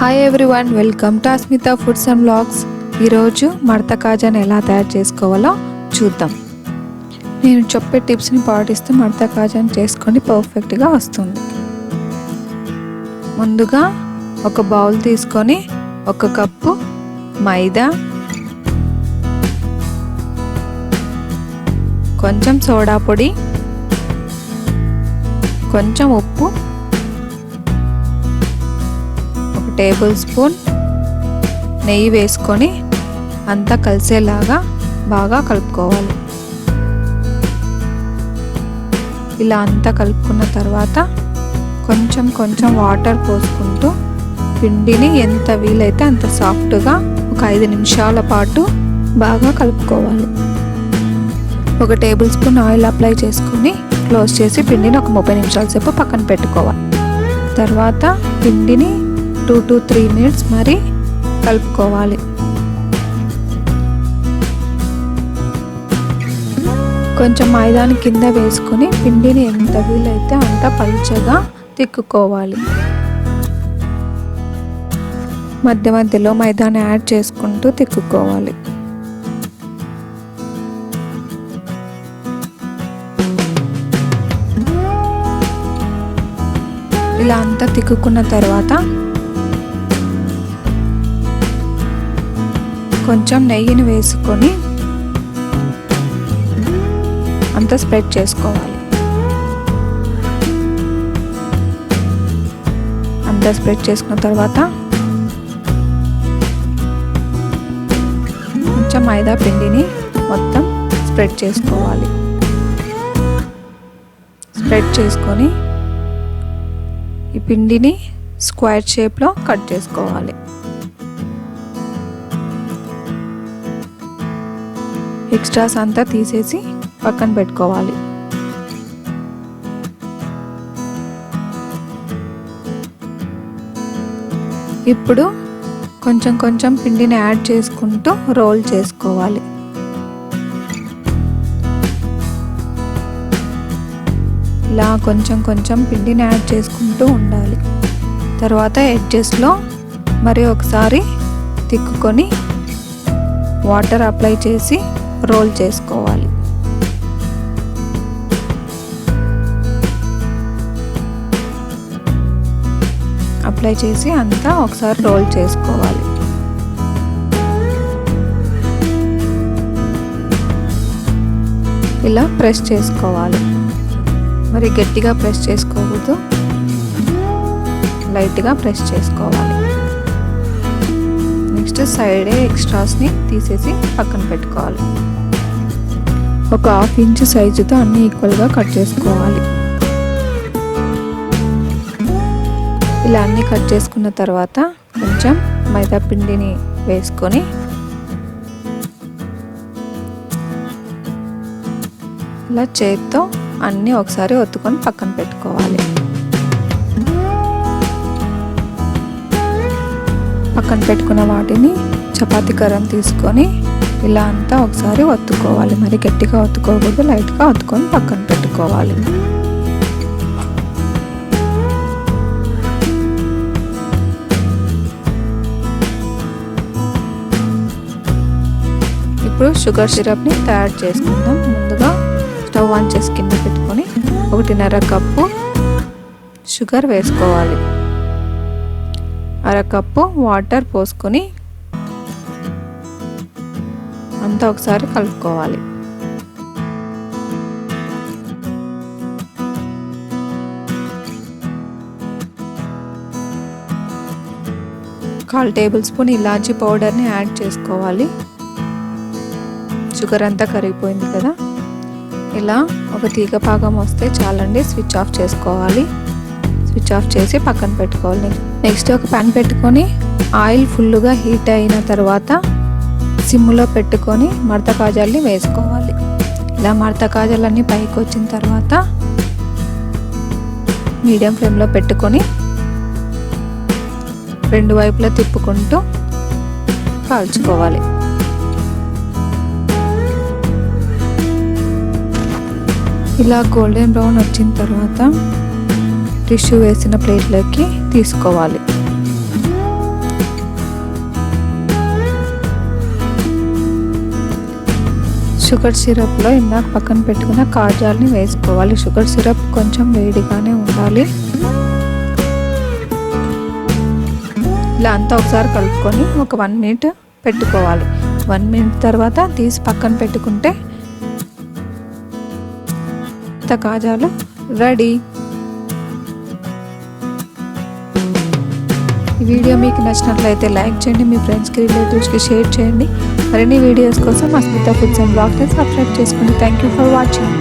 Hi everyone, welcome to Asmita foods and vlogs. ఈరోజు మడత కాజాని ఎలా తయారు చేసుకోవాలో చూద్దాం. నేను చెప్పే టిప్స్ని పాటిస్తూ మడత కాజాని చేసుకోండి, పర్ఫెక్ట్గా వస్తుంది. ముందుగా ఒక బౌల్ తీసుకొని 1 కప్పు మైదా, కొంచెం సోడా పొడి, కొంచెం ఉప్పు, 1 టేబుల్ స్పూన్ నెయ్యి వేసుకొని అంతా కలిసేలాగా బాగా కలుపుకోవాలి. ఇలా అంతా కలుపుకున్న తర్వాత కొంచెం కొంచెం వాటర్ పోసుకుంటూ పిండిని ఎంత వీలైతే అంత సాఫ్ట్గా ఒక 5 నిమిషాల పాటు బాగా కలుపుకోవాలి. 1 టేబుల్ స్పూన్ ఆయిల్ అప్లై చేసుకొని క్లోజ్ చేసి పిండిని ఒక 30 నిమిషాల సేపు పక్కన పెట్టుకోవాలి. తర్వాత పిండిని 2 to 3 మినిట్స్ మరి కలుపుకోవాలి. కొంచెం మైదాని కింద వేసుకొని పిండిని ఎంత వీలైతే అంత పల్చగా తిక్కుకోవాలి. మధ్య మధ్యలో మైదాని యాడ్ చేసుకుంటూ తిక్కుకోవాలి. ఇలా అంతా తిక్కుకున్న తర్వాత కొంచెం నెయ్యిని వేసుకొని అంతా స్ప్రెడ్ చేసుకోవాలి. అంతా స్ప్రెడ్ చేసుకున్న తర్వాత కొంచెం మైదా పిండిని మొత్తం స్ప్రెడ్ చేసుకోవాలి. స్ప్రెడ్ చేసుకొని ఈ పిండిని స్క్వేర్ షేప్లో కట్ చేసుకోవాలి. ఎక్స్ట్రాస్ అంతా తీసేసి పక్కన పెట్టుకోవాలి. ఇప్పుడు కొంచెం కొంచెం పిండిని యాడ్ చేసుకుంటూ రోల్ చేసుకోవాలి. ఇలా కొంచెం కొంచెం పిండిని యాడ్ చేసుకుంటూ ఉండాలి. తర్వాత ఎడ్జెస్లో మరి ఒకసారి తిక్కుకొని వాటర్ అప్లై చేసి రోల్ చేసుకోవాలి. అప్లై చేసి అంతా ఒకసారి రోల్ చేసుకోవాలి. ఇలా ప్రెస్ చేసుకోవాలి. మరి గట్టిగా ప్రెస్ చేసుకోకూడదు, లైట్గా ప్రెస్ చేసుకోవాలి. నెక్స్ట్ సైడే ఎక్స్ట్రాస్ని తీసేసి పక్కన పెట్టుకోవాలి. ఒక 1/2 ఇంచ్ సైజుతో అన్నీ ఈక్వల్గా కట్ చేసుకోవాలి. ఇలా అన్నీ కట్ చేసుకున్న తర్వాత కొంచెం మైదా పిండిని వేసుకొని ఇలా చేత్తో అన్నీ ఒకసారి ఒత్తుకొని పక్కన పెట్టుకోవాలి. పక్కన పెట్టుకున్న వాటిని చపాతీ కర్రను తీసుకొని ఇలా అంతా ఒకసారి ఒత్తుకోవాలి. మరి గట్టిగా ఒత్తుకోకూడదు, లైట్గా ఒత్తుకొని పక్కన పెట్టుకోవాలి. ఇప్పుడు షుగర్ సిరప్ని తయారు చేసుకుందాం. ముందుగా స్టవ్ ఆన్ చేసి కింద పెట్టుకొని 1.5 కప్పు షుగర్ వేసుకోవాలి. 1/2 కప్పు వాటర్ పోసుకొని అంతా ఒకసారి కలుపుకోవాలి. కాల్ టేబుల్ స్పూన్ ఇలాచీ పౌడర్ని యాడ్ చేసుకోవాలి. షుగర్ అంతా కరిగిపోయింది కదా. ఇలా ఒక తీగ పాకం వస్తే చాలండి. స్విచ్ ఆఫ్ చేసుకోవాలి. స్విచ్ ఆఫ్ చేసి పక్కన పెట్టుకోవాలి. నెక్స్ట్ ఒక ప్యాన్ పెట్టుకొని ఆయిల్ ఫుల్గా హీట్ అయిన తర్వాత సిమ్లో పెట్టుకొని మడత కాజాల్ని వేసుకోవాలి. ఇలా మడత కాజాలన్నీ పైకి వచ్చిన తర్వాత మీడియం ఫ్లేమ్లో పెట్టుకొని 2 వైపులా తిప్పుకుంటూ కాల్చుకోవాలి. ఇలా గోల్డెన్ బ్రౌన్ వచ్చిన తర్వాత టిష్యూ వేసిన ప్లేట్లోకి తీసుకోవాలి. షుగర్ సిరప్లో ఇందాక పక్కన పెట్టుకున్న కాజాల్ని వేసుకోవాలి. షుగర్ సిరప్ కొంచెం వేడిగానే ఉండాలి. ఇలా అంతా ఒకసారి కలుపుకొని ఒక 1 మినిట్ పెట్టుకోవాలి. 1 మినిట్ తర్వాత తీసి పక్కన పెట్టుకుంటే కాజాలు రెడీ. ఈ వీడియో మీకు నచ్చినట్లయితే లైక్ చేయండి, మీ ఫ్రెండ్స్కి రిలేటివ్స్కి షేర్ చేయండి. మరిన్ని వీడియోస్ కోసం మా స్మిత ఫుడ్స్ అండ్ బ్లాగ్ని సబ్స్క్రైబ్ చేసుకోండి. Thank you for watching.